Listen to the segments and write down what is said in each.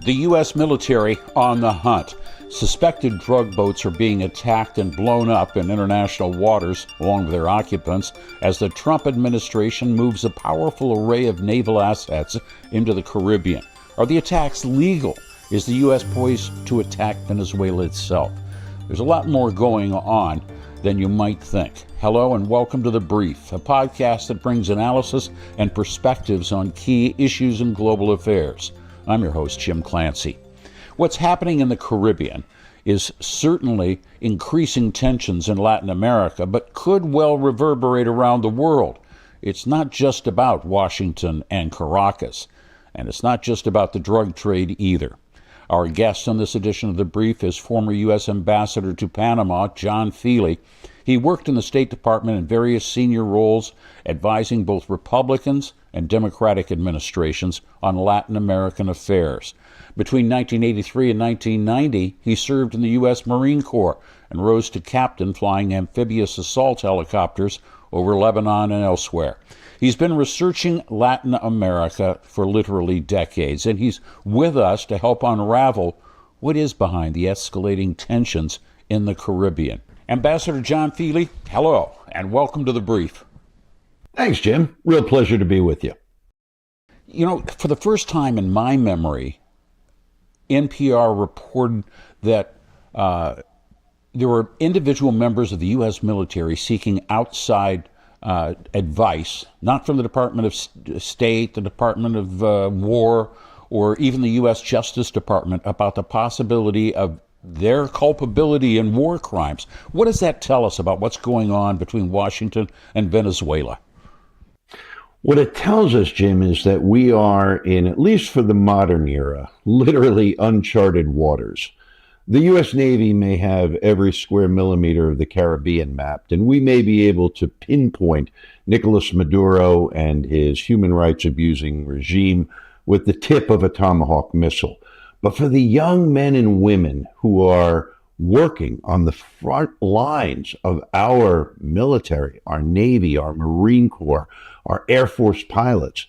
The U.S. military on the hunt. Suspected drug boats are being attacked and blown up in international waters along with their occupants as the Trump administration moves a powerful array of naval assets into the Caribbean. Are the attacks legal? Is the U.S. poised to attack Venezuela itself? There's a lot more going on than you might think. Hello and welcome to The Brief, a podcast that brings analysis and perspectives on key issues in global affairs. I'm your host, Jim Clancy. What's happening in the Caribbean is certainly increasing tensions in Latin America, but could well reverberate around the world. It's not just about Washington and Caracas, and it's not just about the drug trade either. Our guest on this edition of The Brief is former U.S. Ambassador to Panama, John Feeley. He worked in the State Department in various senior roles, advising both Republicans and Democratic administrations on Latin American affairs. Between 1983 and 1990, he served in the U.S. Marine Corps and rose to captain flying amphibious assault helicopters over Lebanon and elsewhere. He's been researching Latin America for literally decades, and he's with us to help unravel what is behind the escalating tensions in the Caribbean. Ambassador John Feeley, hello, and welcome to The Brief. Thanks, Jim. Real pleasure to be with you. You know, for the first time in my memory, NPR reported that there were individual members of the U.S. military seeking outside advice, not from the Department of State, the Department of War, or even the U.S. Justice Department, about the possibility of their culpability in war crimes. What does that tell us about what's going on between Washington and Venezuela? What it tells us, Jim, is that we are in, at least for the modern era, literally uncharted waters. The U.S. Navy may have every square millimeter of the Caribbean mapped, and we may be able to pinpoint Nicolas Maduro and his human rights abusing regime with the tip of a Tomahawk missile. But for the young men and women who are working on the front lines of our military, our Navy, our Marine Corps, our Air Force pilots,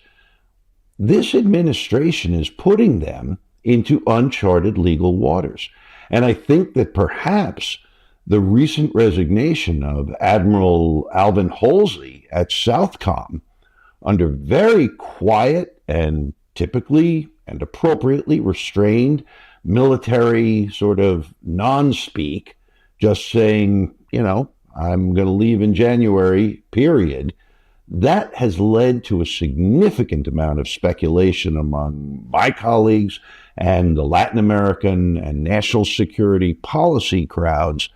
this administration is putting them into uncharted legal waters. And I think that perhaps the recent resignation of Admiral Alvin Halsey at Southcom, under very quiet and typically and appropriately restrained military sort of non-speak, just saying, I'm going to leave in January, period, that has led to a significant amount of speculation among my colleagues and the Latin American and national security policy crowds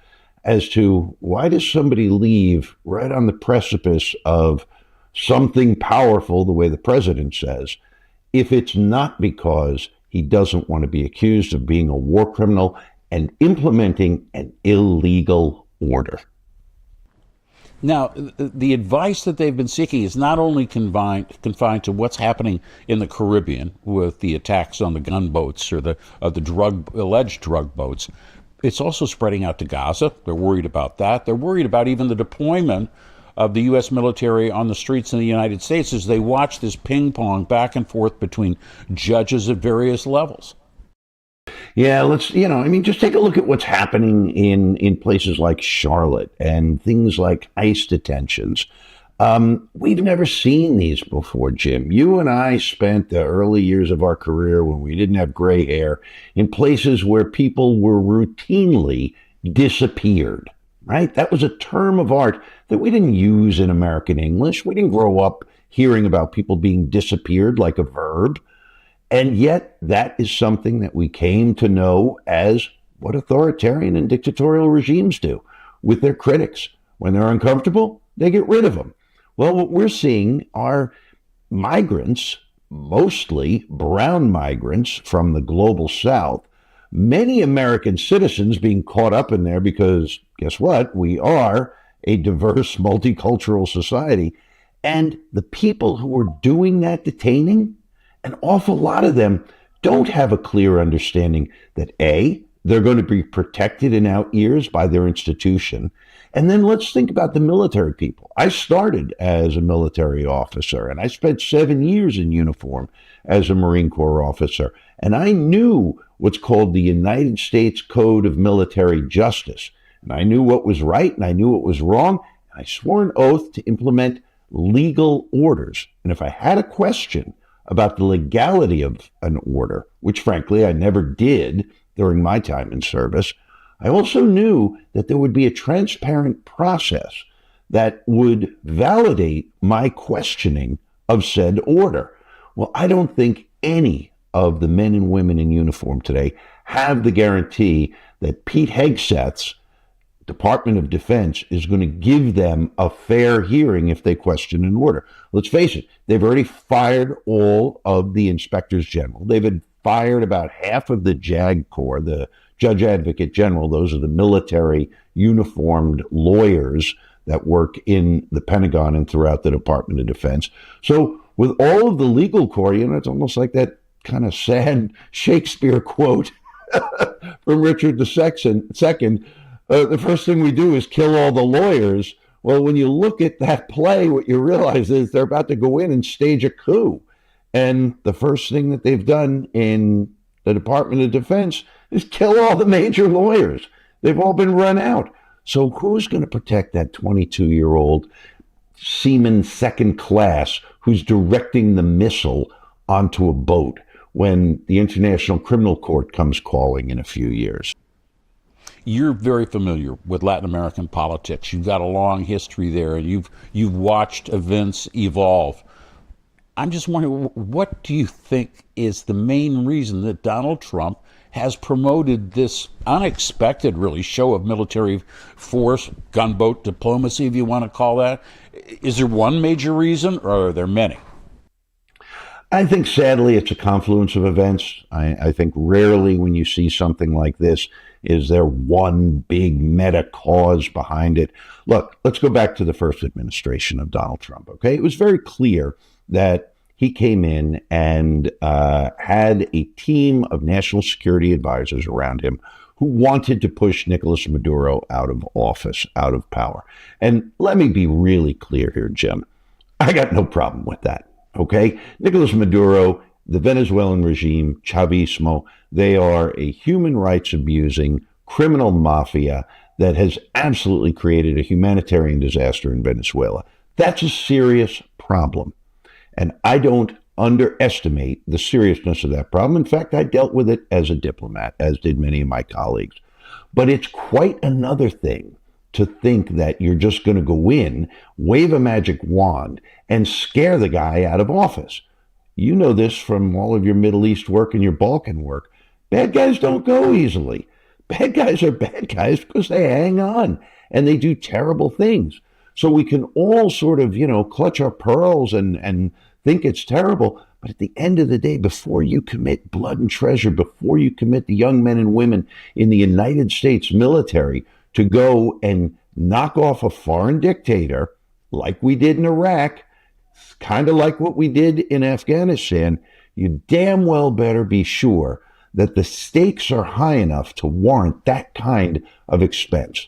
as to why does somebody leave right on the precipice of something powerful, the way the president says, if it's not because he doesn't want to be accused of being a war criminal and implementing an illegal order. Now, the advice that they've been seeking is not only confined to what's happening in the Caribbean with the attacks on the gunboats or the alleged drug boats. It's also spreading out to Gaza. They're worried about that. They're worried about even the deployment of the U.S. military on the streets in the United States as they watch this ping pong back and forth between judges at various levels. Yeah, just take a look at what's happening in places like Charlotte and things like ICE detentions. We've never seen these before, Jim. You and I spent the early years of our career when we didn't have gray hair in places where people were routinely disappeared, right? That was a term of art that we didn't use in American English. We didn't grow up hearing about people being disappeared like a verb. And yet that is something that we came to know as what authoritarian and dictatorial regimes do with their critics. When they're uncomfortable, they get rid of them. Well, what we're seeing are migrants, mostly brown migrants from the global south, many American citizens being caught up in there because, guess what? We are a diverse, multicultural society. And the people who are doing that detaining, an awful lot of them don't have a clear understanding that A, they're going to be protected in out years by their institution, And then let's think about the military people. I started as a military officer, and I spent 7 years in uniform as a Marine Corps officer. And I knew what's called the United States Code of Military Justice. And I knew what was right and I knew what was wrong. And I swore an oath to implement legal orders. And if I had a question about the legality of an order, which frankly I never did during my time in service, I also knew that there would be a transparent process that would validate my questioning of said order. Well, I don't think any of the men and women in uniform today have the guarantee that Pete Hegseth's Department of Defense is going to give them a fair hearing if they question an order. Let's face it, they've already fired all of the inspectors general. They've fired about half of the JAG Corps, the Judge Advocate General. Those are the military uniformed lawyers that work in the Pentagon and throughout the Department of Defense. So with all of the legal corps, it's almost like that kind of sad Shakespeare quote from Richard II. The first thing we do is kill all the lawyers. Well, when you look at that play, what you realize is they're about to go in and stage a coup. And the first thing that they've done in the Department of Defense is kill all the major lawyers. They've all been run out. So who's going to protect that 22-year-old seaman second class who's directing the missile onto a boat when the International Criminal Court comes calling in a few years? You're very familiar with Latin American politics. You've got a long history there, and you've watched events evolve. I'm just wondering, what do you think is the main reason that Donald Trump has promoted this unexpected, really, show of military force, gunboat diplomacy, if you want to call that? Is there one major reason, or are there many? I think, sadly, it's a confluence of events. I think rarely when you see something like this, is there one big meta cause behind it? Look, let's go back to the first administration of Donald Trump, okay? It was very clear that he came in and had a team of national security advisors around him who wanted to push Nicolas Maduro out of office, out of power. And let me be really clear here, Jim. I got no problem with that, okay? Nicolas Maduro, the Venezuelan regime, Chavismo, they are a human rights abusing criminal mafia that has absolutely created a humanitarian disaster in Venezuela. That's a serious problem. And I don't underestimate the seriousness of that problem. In fact, I dealt with it as a diplomat, as did many of my colleagues. But it's quite another thing to think that you're just going to go in, wave a magic wand, and scare the guy out of office. You know this from all of your Middle East work and your Balkan work. Bad guys don't go easily. Bad guys are bad guys because they hang on and they do terrible things. So we can all sort of, clutch our pearls and think it's terrible. But at the end of the day, before you commit blood and treasure, before you commit the young men and women in the United States military to go and knock off a foreign dictator like we did in Iraq, kind of like what we did in Afghanistan, you damn well better be sure that the stakes are high enough to warrant that kind of expense.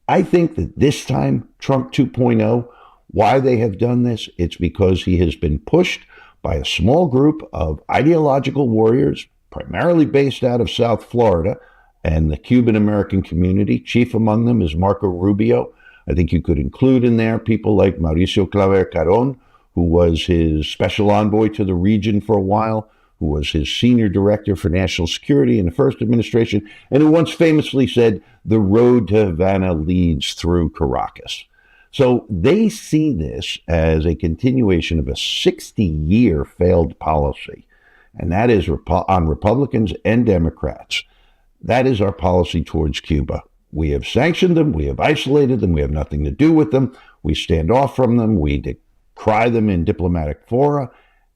I think that this time, Trump 2.0, why they have done this, it's because he has been pushed by a small group of ideological warriors, primarily based out of South Florida and the Cuban-American community. Chief among them is Marco Rubio. I think you could include in there people like Mauricio Claver Caron, who was his special envoy to the region for a while, who was his senior director for national security in the first administration, and who once famously said, the road to Havana leads through Caracas. So they see this as a continuation of a 60-year failed policy, and that is on Republicans and Democrats. That is our policy towards Cuba. We have sanctioned them, we have isolated them, we have nothing to do with them, we stand off from them, we decry them in diplomatic fora,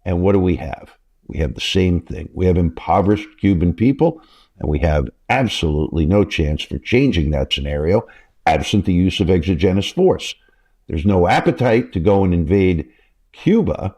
and what do we have? We have the same thing. We have impoverished Cuban people, and we have absolutely no chance for changing that scenario absent the use of exogenous force. There's no appetite to go and invade Cuba,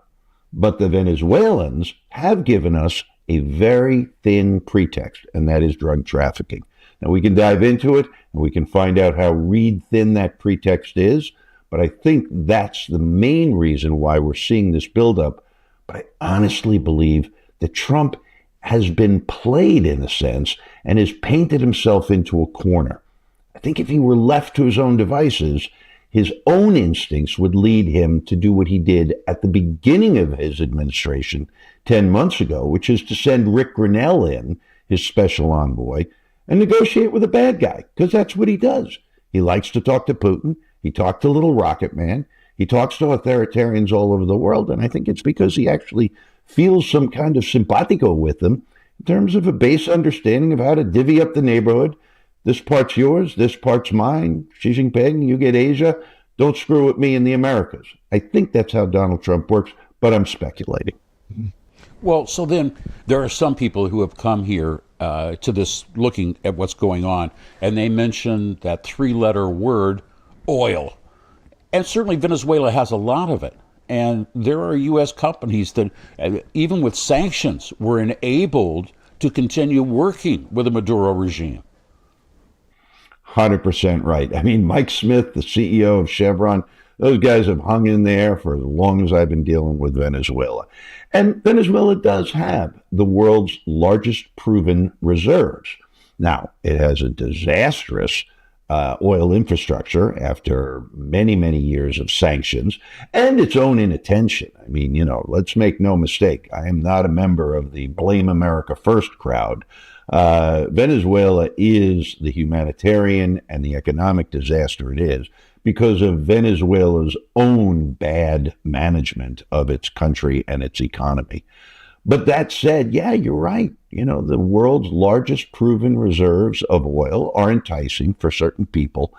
but the Venezuelans have given us a very thin pretext, and that is drug trafficking. Now, we can dive into it, and we can find out how reed thin that pretext is, but I think that's the main reason why we're seeing this buildup. But I honestly believe that Trump has been played in a sense and has painted himself into a corner. I think if he were left to his own devices, his own instincts would lead him to do what he did at the beginning of his administration 10 months ago, which is to send Rick Grinnell in, his special envoy, and negotiate with a bad guy, because that's what he does. He likes to talk to Putin. He talked to Little Rocket Man. He talks to authoritarians all over the world, and I think it's because he actually feels some kind of simpatico with them in terms of a base understanding of how to divvy up the neighborhood. This part's yours, this part's mine. Xi Jinping, you get Asia. Don't screw with me in the Americas. I think that's how Donald Trump works, but I'm speculating. Well, so then there are some people who have come here to this looking at what's going on, and they mention that three-letter word, oil. And certainly Venezuela has a lot of it. And there are U.S. companies that, even with sanctions, were enabled to continue working with the Maduro regime. 100% right. I mean, Mike Smith, the CEO of Chevron, those guys have hung in there for as long as I've been dealing with Venezuela. And Venezuela does have the world's largest proven reserves. Now, it has a disastrous oil infrastructure after many, many years of sanctions and its own inattention. I mean, let's make no mistake. I am not a member of the Blame America First crowd. Venezuela is the humanitarian and the economic disaster it is because of Venezuela's own bad management of its country and its economy. But that said, yeah, you're right. The world's largest proven reserves of oil are enticing for certain people.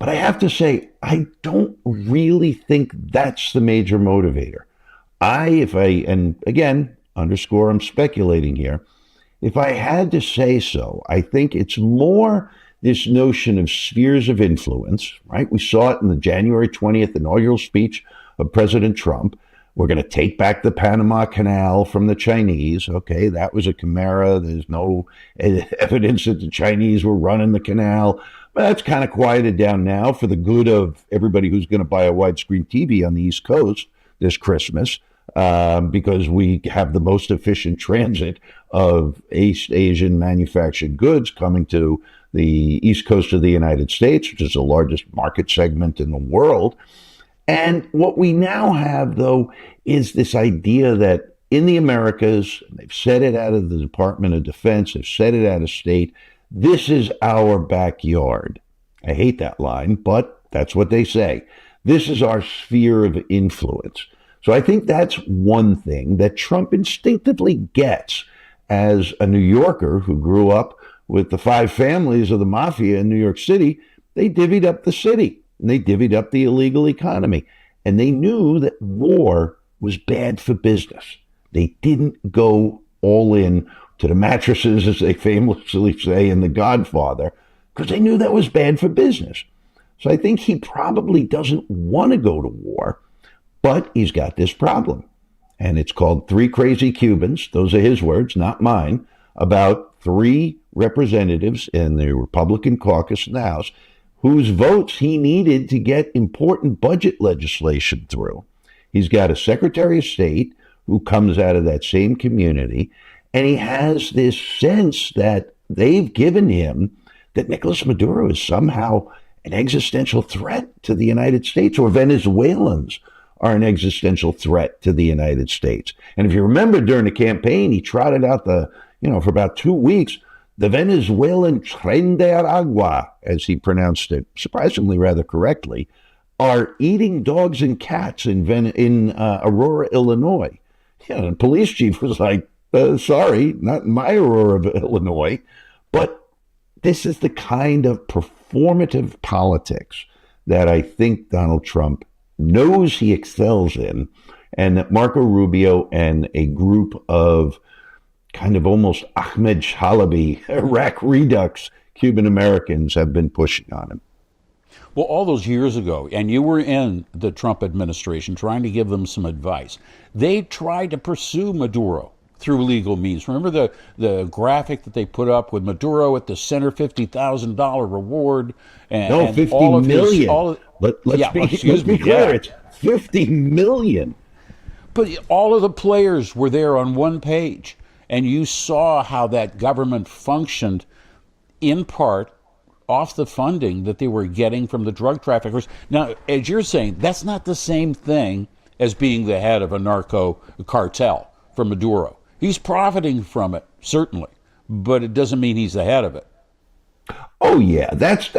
But I have to say, I don't really think that's the major motivator. And again, underscore, I'm speculating here. If I had to say so, I think it's more this notion of spheres of influence, right? We saw it in the January 20th inaugural speech of President Trump. We're going to take back the Panama Canal from the Chinese. Okay, that was a chimera. There's no evidence that the Chinese were running the canal. But that's kind of quieted down now for the good of everybody who's going to buy a widescreen TV on the East Coast this Christmas, because we have the most efficient transit of East Asian manufactured goods coming to the East Coast of the United States, which is the largest market segment in the world. And what we now have, though, is this idea that in the Americas, they've said it out of the Department of Defense, they've said it out of state, this is our backyard. I hate that line, but that's what they say. This is our sphere of influence. So I think that's one thing that Trump instinctively gets as a New Yorker who grew up with the five families of the mafia in New York City. They divvied up the city. And they divvied up the illegal economy. And they knew that war was bad for business. They didn't go all in to the mattresses, as they famously say in The Godfather, because they knew that was bad for business. So I think he probably doesn't want to go to war, but he's got this problem. And it's called Three Crazy Cubans. Those are his words, not mine, about three representatives in the Republican caucus in the House whose votes he needed to get important budget legislation through. He's got a Secretary of State who comes out of that same community, and he has this sense that they've given him that Nicolas Maduro is somehow an existential threat to the United States, or Venezuelans are an existential threat to the United States. And if you remember during the campaign, he trotted out for about 2 weeks, the Venezuelan Tren de Aragua, as he pronounced it, surprisingly rather correctly, are eating dogs and cats in Aurora, Illinois. The police chief was like, sorry, not in my Aurora, Illinois. But this is the kind of performative politics that I think Donald Trump knows he excels in, and that Marco Rubio and a group of kind of almost Ahmed Chalabi, Iraq Redux Cuban Americans have been pushing on him. Well, all those years ago, and you were in the Trump administration trying to give them some advice, they tried to pursue Maduro through legal means. Remember the graphic that they put up with Maduro at the center, $50,000 reward? No, 50 million. Let's be clear, it's 50 million. But all of the players were there on one page. And you saw how that government functioned in part off the funding that they were getting from the drug traffickers. Now, as you're saying, that's not the same thing as being the head of a narco cartel for Maduro. He's profiting from it, certainly, but it doesn't mean he's the head of it. Oh yeah, that's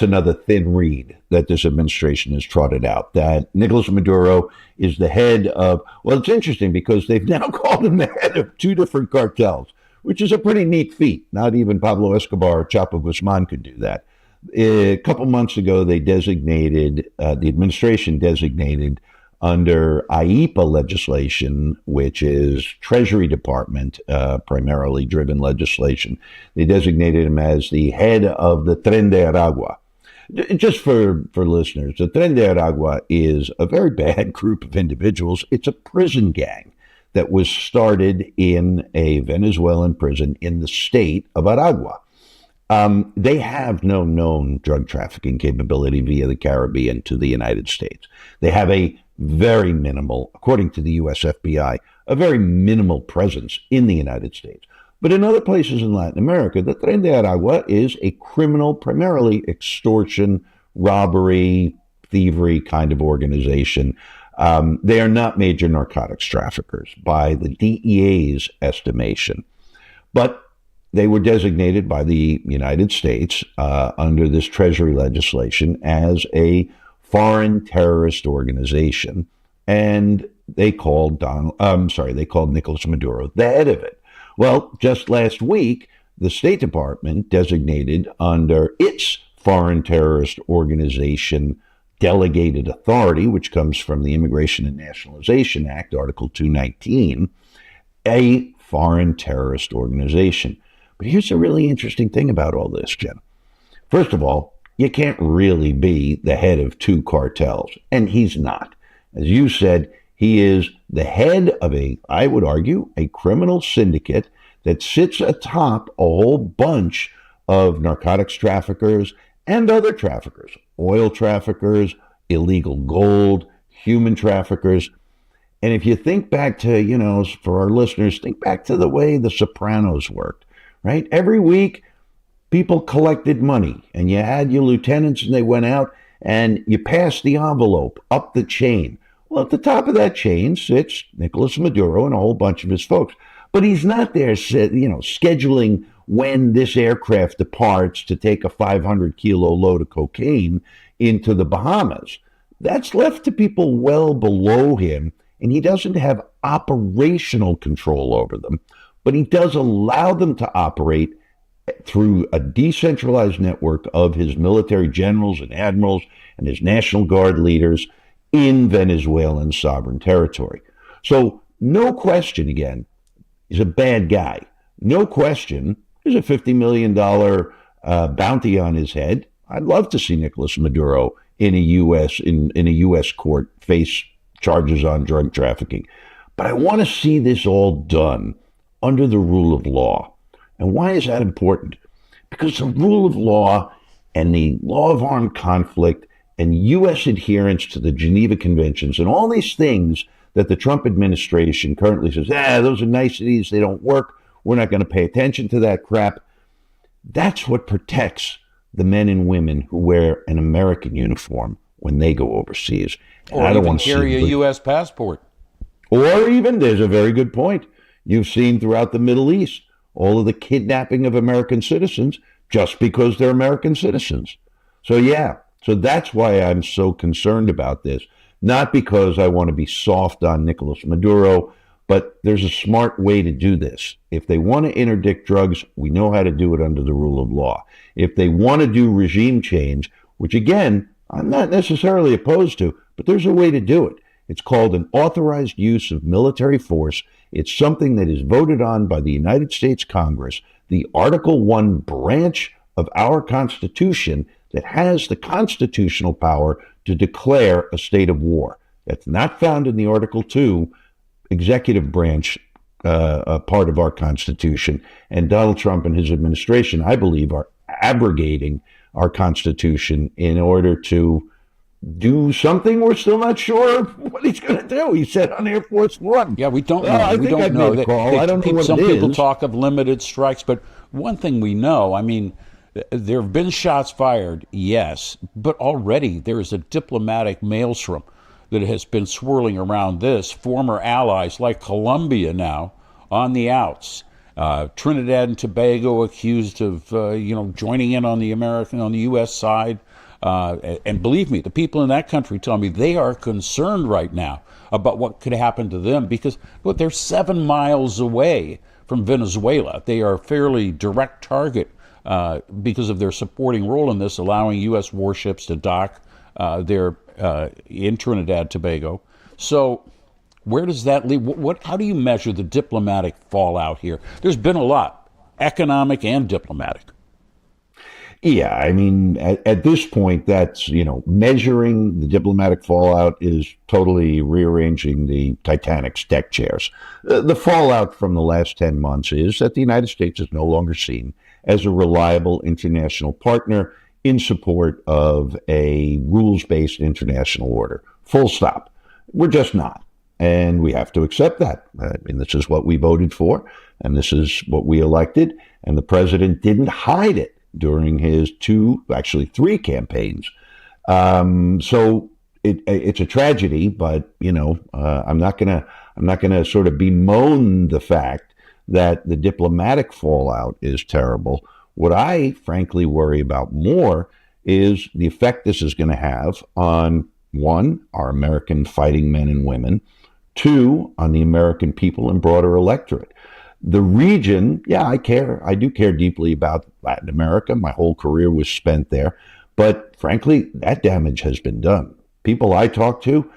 another thin reed that this administration has trotted out. That Nicolas Maduro is the head of. Well, it's interesting because they've now called him the head of two different cartels, which is a pretty neat feat. Not even Pablo Escobar or Chapo Guzman could do that. A couple months ago, they designated the administration designated under IEPA legislation, which is Treasury Department primarily driven legislation. They designated him as the head of the Tren de Aragua. Just for listeners, the Tren de Aragua is a very bad group of individuals. It's a prison gang that was started in a Venezuelan prison in the state of Aragua. They have no known drug trafficking capability via the Caribbean to the United States. They have a very minimal, according to the US FBI, a very minimal presence in the United States. But in other places in Latin America, the Tren de Aragua is a criminal, primarily extortion, robbery, thievery kind of organization. They are not major narcotics traffickers by the DEA's estimation. But they were designated by the United States under this Treasury legislation as a foreign terrorist organization, and they called Nicolas Maduro the head of it. Well, just last week, the State Department designated under its foreign terrorist organization delegated authority, which comes from the Immigration and Nationalization Act, Article 219, a foreign terrorist organization. But here's a really interesting thing about all this, Jim. First of all, you can't really be the head of two cartels, and he's not. As you said, he is the head of I would argue, a criminal syndicate that sits atop a whole bunch of narcotics traffickers and other traffickers, oil traffickers, illegal gold, human traffickers. And if you think back to, for our listeners, think back to the way The Sopranos worked, right? Every week, people collected money, and you had your lieutenants, and they went out, and you passed the envelope up the chain. Well, at the top of that chain sits Nicolas Maduro and a whole bunch of his folks. But he's not there, scheduling when this aircraft departs to take a 500-kilo load of cocaine into the Bahamas. That's left to people well below him, and he doesn't have operational control over them. But he does allow them to operate through a decentralized network of his military generals and admirals and his National Guard leaders in Venezuelan sovereign territory. So no question, again, he's a bad guy. No question, there's a $50 million bounty on his head. I'd love to see Nicolas Maduro in a U.S. court face charges on drug trafficking. But I want to see this all done under the rule of law. And why is that important? Because the rule of law and the law of armed conflict and U.S. adherence to the Geneva Conventions and all these things that the Trump administration currently says, those are niceties, they don't work, we're not going to pay attention to that crap. That's what protects the men and women who wear an American uniform when they go overseas. And or I don't even want to carry a U.S. passport. Or even, there's a very good point, you've seen throughout the Middle East, all of the kidnapping of American citizens just because they're American citizens. So that's why I'm so concerned about this. Not because I want to be soft on Nicolas Maduro, but there's a smart way to do this. If they want to interdict drugs, we know how to do it under the rule of law. If they want to do regime change, which again, I'm not necessarily opposed to, but there's a way to do it. It's called an authorized use of military force. It's something that is voted on by the United States Congress, the Article 1 branch of our Constitution that has the constitutional power to declare a state of war. That's not found in the Article 2 executive branch part of our Constitution. And Donald Trump and his administration, I believe, are abrogating our Constitution in order to do something. We're still not sure what he's going to do. He said on Air Force One. Yeah, we don't know. I We think don't I've know. made a call. I don't know what Some it people is. talk of limited strikes, but one thing we know, I mean, there have been shots fired, yes, but already there is a diplomatic maelstrom that has been swirling around this. Former allies like Colombia now on the outs. Trinidad and Tobago accused of, joining in on the U.S. side. And believe me, the people in that country tell me they are concerned right now about what could happen to them because look, they're 7 miles away from Venezuela. They are a fairly direct target because of their supporting role in this, allowing U.S. warships to dock in Trinidad and Tobago. So where does that leave? How do you measure the diplomatic fallout here? There's been a lot, economic and diplomatic. Yeah, I mean, at this point, that's, measuring the diplomatic fallout is totally rearranging the Titanic's deck chairs. The fallout from the last 10 months is that the United States is no longer seen as a reliable international partner in support of a rules-based international order. Full stop. We're just not. And we have to accept that. I mean, this is what we voted for, and this is what we elected, and the president didn't hide it during his three campaigns. So it's a tragedy, but I'm not gonna sort of bemoan the fact that the diplomatic fallout is terrible. What I frankly worry about more is the effect this is going to have on, one, our American fighting men and women, two, on the American people and broader electorate. The region, yeah, I care. I do care deeply about Latin America. My whole career was spent there. But frankly, that damage has been done. People I talk to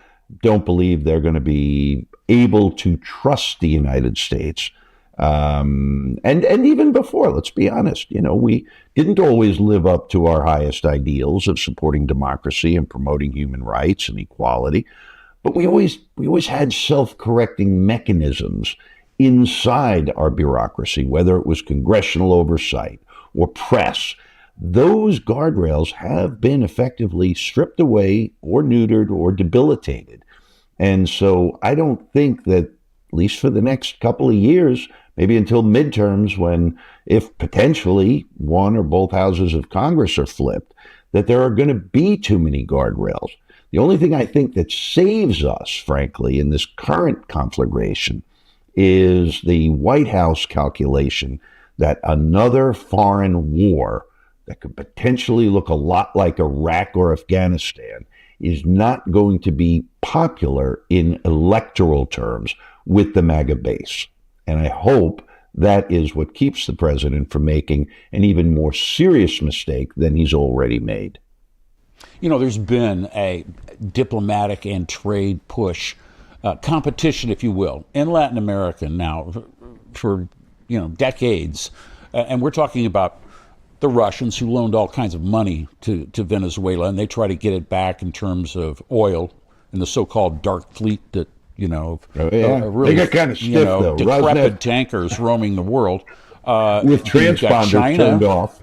don't believe they're going to be able to trust the United States. And even before, let's be honest, we didn't always live up to our highest ideals of supporting democracy and promoting human rights and equality. But we always had self-correcting mechanisms inside our bureaucracy, whether it was congressional oversight or press. Those guardrails have been effectively stripped away or neutered or debilitated. And so I don't think that, at least for the next couple of years, maybe until midterms, when if potentially one or both houses of Congress are flipped, that there are going to be too many guardrails. The only thing I think that saves us, frankly, in this current conflagration is the White House calculation that another foreign war that could potentially look a lot like Iraq or Afghanistan is not going to be popular in electoral terms with the MAGA base. And I hope that is what keeps the president from making an even more serious mistake than he's already made. There's been a diplomatic and trade push, competition, if you will, in Latin America now for decades. And we're talking about the Russians who loaned all kinds of money to Venezuela, and they try to get it back in terms of oil and the so-called dark fleet that, really, they got kind of stiff, though. Decrepit tankers roaming the world. With transponders turned off.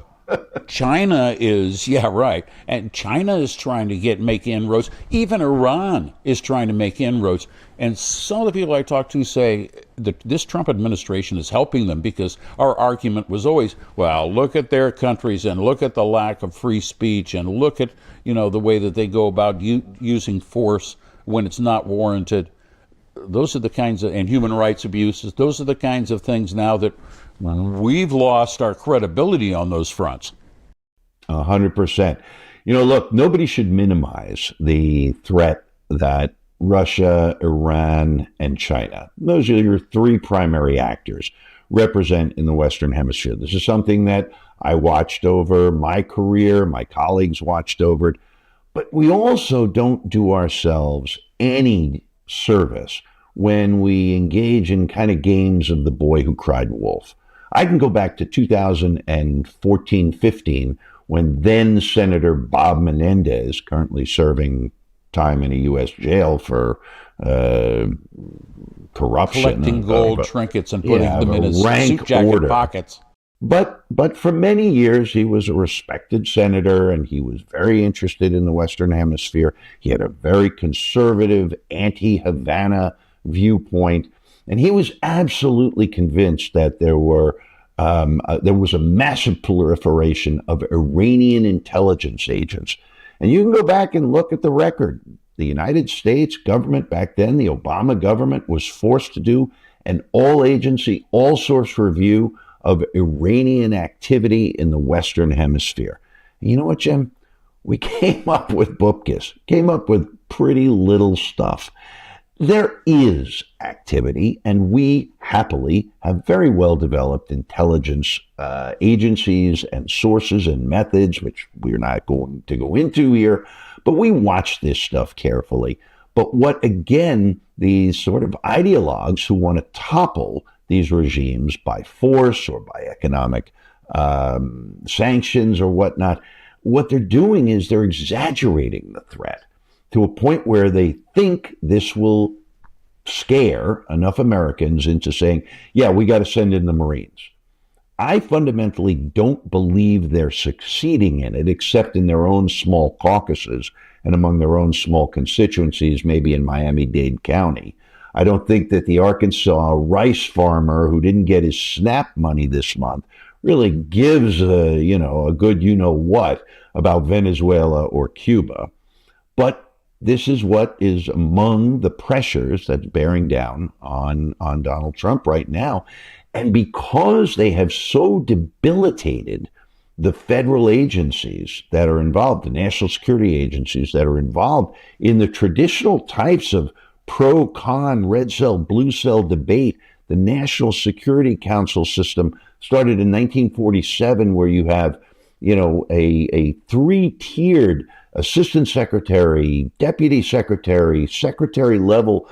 China is, yeah, right. And China is trying to make inroads. Even Iran is trying to make inroads. And some of the people I talk to say that this Trump administration is helping them because our argument was always, well, look at their countries and look at the lack of free speech and look at, the way that they go about using force when it's not warranted. Those are the kinds of, and human rights abuses, those are the kinds of things now that we've lost our credibility on those fronts. 100%. Look, nobody should minimize the threat that Russia, Iran, and China, those are your three primary actors, represent in the Western Hemisphere. This is something that I watched over my career, my colleagues watched over it, but we also don't do ourselves any service when we engage in kind of games of the boy who cried wolf. I can go back to 2014-15 when then Senator Bob Menendez, currently serving time in a U.S. jail for corruption. Collecting gold trinkets and putting them in his suit jacket pockets. But for many years, he was a respected senator, and he was very interested in the Western Hemisphere. He had a very conservative, anti-Havana viewpoint, and he was absolutely convinced that there was a massive proliferation of Iranian intelligence agents. And you can go back and look at the record. The United States government back then, the Obama government, was forced to do an all-agency, all-source review of Iranian activity in the Western Hemisphere. And you know what, Jim? We came up with bupkis, came up with pretty little stuff. There is activity, and we happily have very well-developed intelligence agencies and sources and methods, which we're not going to go into here, but we watch this stuff carefully. But what, again, these sort of ideologues who want to topple these regimes by force or by economic sanctions or whatnot, what they're doing is they're exaggerating the threat to a point where they think this will scare enough Americans into saying, yeah, we got to send in the Marines. I fundamentally don't believe they're succeeding in it, except in their own small caucuses and among their own small constituencies, maybe in Miami-Dade County. I don't think that the Arkansas rice farmer who didn't get his SNAP money this month really gives a good you-know-what about Venezuela or Cuba. But this is what is among the pressures that's bearing down on Donald Trump right now. And because they have so debilitated the federal agencies that are involved, the national security agencies that are involved in the traditional types of pro-con, red cell, blue cell debate, the National Security Council system started in 1947, where you have, a three-tiered assistant secretary, deputy secretary, secretary level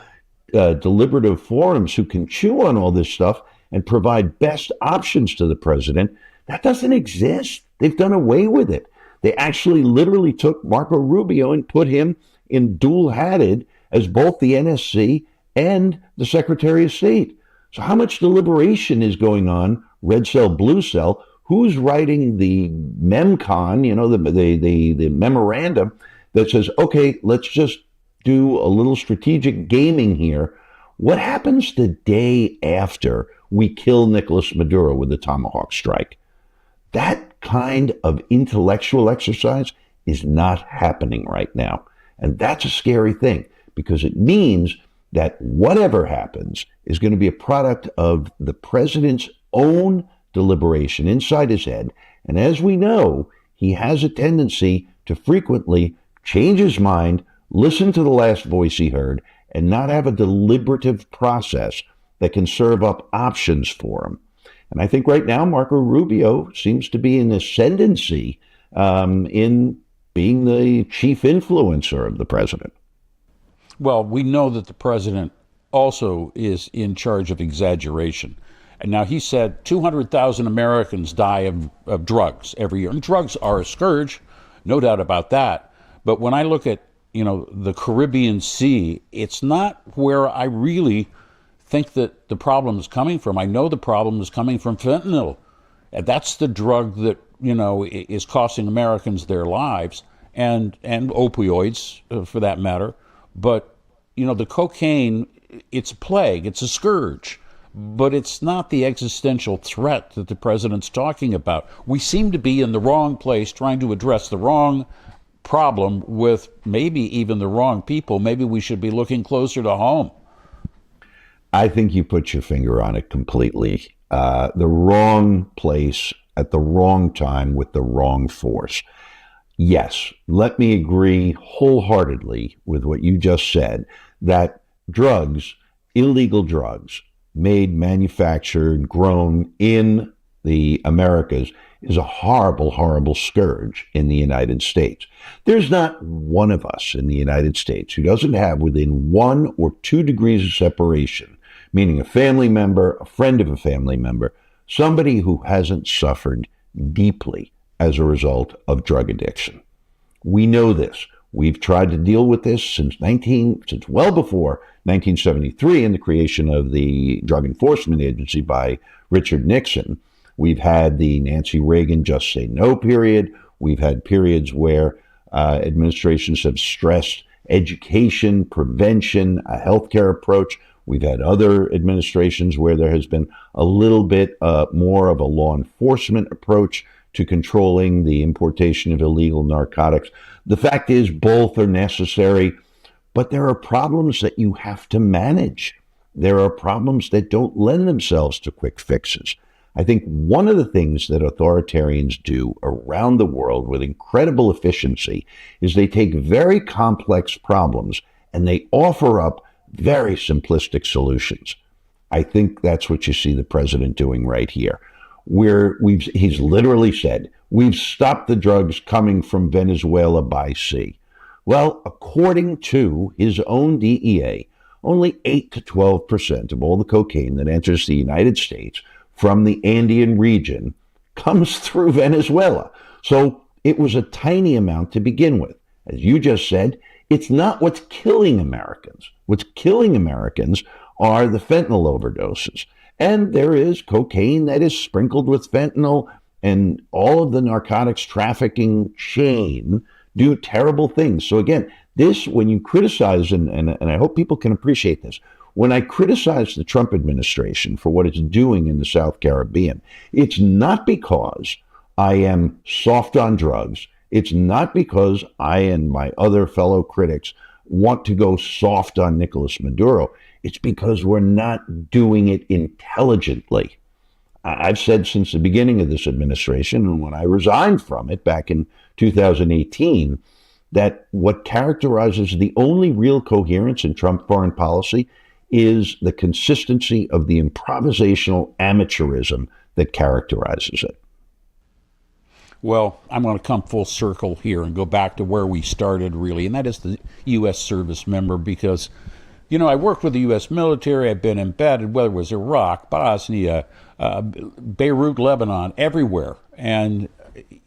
deliberative forums who can chew on all this stuff and provide best options to the president. That doesn't exist. They've done away with it. They actually literally took Marco Rubio and put him in dual-hatted as both the NSC and the Secretary of State. So how much deliberation is going on, red cell, blue cell? Who's writing the memcon, the memorandum that says, okay, let's just do a little strategic gaming here. What happens the day after we kill Nicolas Maduro with the Tomahawk strike? That kind of intellectual exercise is not happening right now. And that's a scary thing, because it means that whatever happens is going to be a product of the president's own deliberation inside his head. And as we know, he has a tendency to frequently change his mind, listen to the last voice he heard, and not have a deliberative process that can serve up options for him. And I think right now, Marco Rubio seems to be in ascendancy in being the chief influencer of the president. Well, we know that the president also is in charge of exaggeration. And now he said 200,000 Americans die of drugs every year. And drugs are a scourge, no doubt about that. But when I look at, the Caribbean Sea, it's not where I really think that the problem is coming from. I know the problem is coming from fentanyl. And that's the drug that, is costing Americans their lives, and opioids for that matter. But, the cocaine, it's a plague, it's a scourge. But it's not the existential threat that the president's talking about. We seem to be in the wrong place, trying to address the wrong problem with maybe even the wrong people. Maybe we should be looking closer to home. I think you put your finger on it completely. The wrong place at the wrong time with the wrong force. Yes, let me agree wholeheartedly with what you just said, that drugs, illegal drugs, made, manufactured, grown in the Americas is a horrible, horrible scourge in the United States. There's not one of us in the United States who doesn't have within 1 or 2 degrees of separation, meaning a family member, a friend of a family member, somebody who hasn't suffered deeply as a result of drug addiction. We know this. We've tried to deal with this since well before 1973 and the creation of the Drug Enforcement Agency by Richard Nixon. We've had the Nancy Reagan just say no period. We've had periods where administrations have stressed education, prevention, a healthcare approach. We've had other administrations where there has been a little bit more of a law enforcement approach to controlling the importation of illegal narcotics. The fact is, both are necessary, but there are problems that you have to manage. There are problems that don't lend themselves to quick fixes. I think one of the things that authoritarians do around the world with incredible efficiency is they take very complex problems and they offer up very simplistic solutions. I think that's what you see the president doing right here, where he's literally said, we've stopped the drugs coming from Venezuela by sea. Well, according to his own DEA, only 8 to 12% of all the cocaine that enters the United States from the Andean region comes through Venezuela. So it was a tiny amount to begin with. As you just said, it's not what's killing Americans. What's killing Americans are the fentanyl overdoses. And there is cocaine that is sprinkled with fentanyl, and all of the narcotics trafficking chain do terrible things. So again, this, when you criticize, and I hope people can appreciate this, when I criticize the Trump administration for what it's doing in the South Caribbean, it's not because I am soft on drugs. It's not because I and my other fellow critics want to go soft on Nicolas Maduro. It's because we're not doing it intelligently. I've said since the beginning of this administration, and when I resigned from it back in 2018, that what characterizes the only real coherence in Trump foreign policy is the consistency of the improvisational amateurism that characterizes it. Well, I'm going to come full circle here and go back to where we started, really, and that is the U.S. service member, because, you know, I worked with the U.S. military. I've been embedded, whether it was Iraq, Bosnia, Beirut, Lebanon, everywhere. And,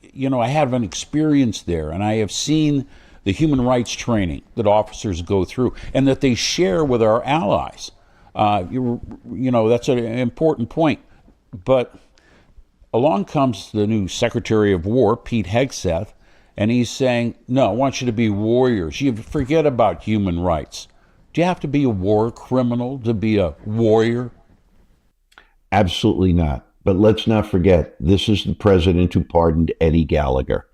you know, I have an experience there, and I have seen the human rights training that officers go through and that they share with our allies. You know, that's an important point. But along comes the new Secretary of War, Pete Hegseth, and he's saying, no, I want you to be warriors. You forget about human rights. Do you have to be a war criminal to be a warrior? Absolutely not. But let's not forget, this is the president who pardoned Eddie Gallagher,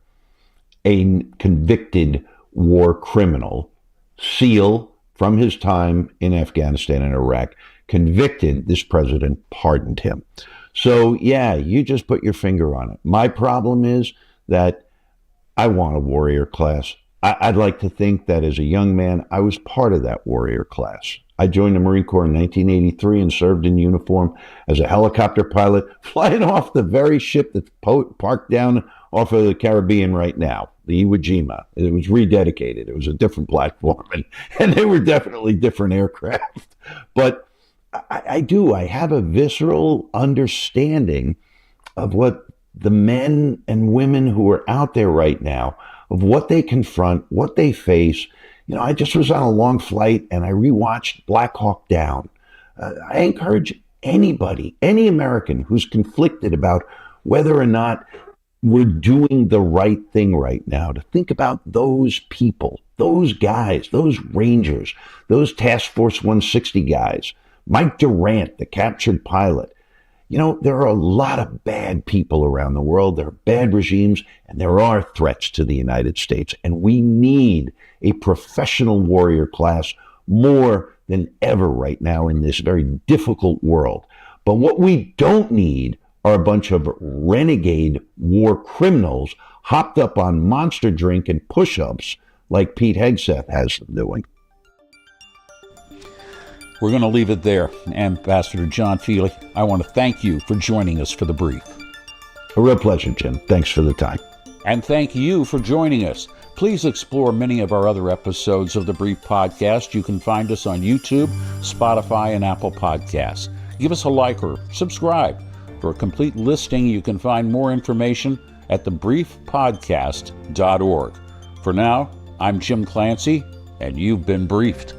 a convicted war criminal, SEAL from his time in Afghanistan and Iraq. Convicted, this president pardoned him. So, yeah, you just put your finger on it. My problem is that I want a warrior class. I'd like to think that as a young man, I was part of that warrior class. I joined the Marine Corps in 1983 and served in uniform as a helicopter pilot, flying off the very ship that's parked down off of the Caribbean right now, the Iwo Jima. It was rededicated. It was a different platform, and they were definitely different aircraft. But I have a visceral understanding of what the men and women who are out there right now, of what they confront, what they face. You know, I just was on a long flight and I rewatched Black Hawk Down. I encourage anybody, any American who's conflicted about whether or not we're doing the right thing right now, to think about those people, those guys, those Rangers, those Task Force 160 guys, Mike Durant, the captured pilot. You know, there are a lot of bad people around the world. There are bad regimes, and there are threats to the United States. And we need a professional warrior class more than ever right now in this very difficult world. But what we don't need are a bunch of renegade war criminals hopped up on monster drink and push-ups like Pete Hegseth has them doing. We're going to leave it there. Ambassador John Feeley, I want to thank you for joining us for the brief. A real pleasure, Jim. Thanks for the time. And thank you for joining us. Please explore many of our other episodes of the Brief Podcast. You can find us on YouTube, Spotify, and Apple Podcasts. Give us a like or subscribe. For a complete listing, you can find more information at thebriefpodcast.org. For now, I'm Jim Clancy, and you've been briefed.